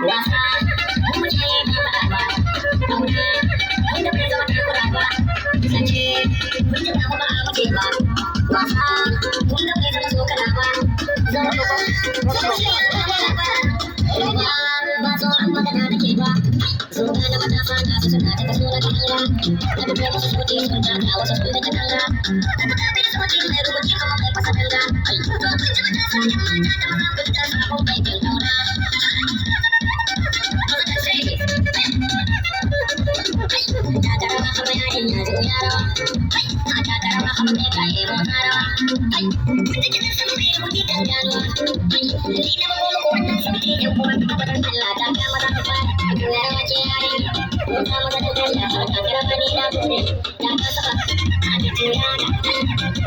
Wasa, mu je ba faɗa ba. Kauna, wanda bai zama takura ba. Zance, wanda ba ba a mace ba. Wasa, wanda bai zama tsokana ba. Zama dogo, zama shi ba ba. Ba tsoron magana da ke ba. Zuga na matasa na su suna da kaso na kakanga. Na da bai wasu soji sun taka wasu sun da kakanga. Na da bai soji mai rubuci kuma mai fasa kanga. To kun ji matasa yan mata da maza kun ta sabon aikin kauna.